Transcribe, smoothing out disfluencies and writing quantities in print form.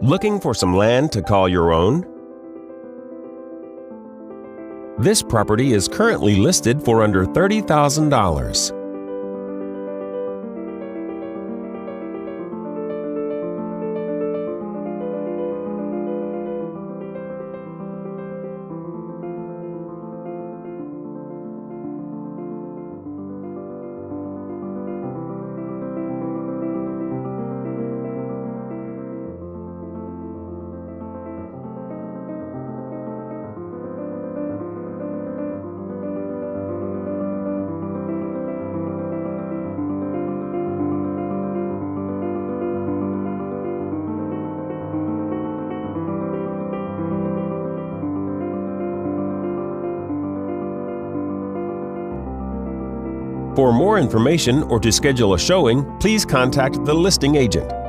Looking for some land to call your own? This property is currently listed for under $30,000. For more information or to schedule a showing, please contact the listing agent.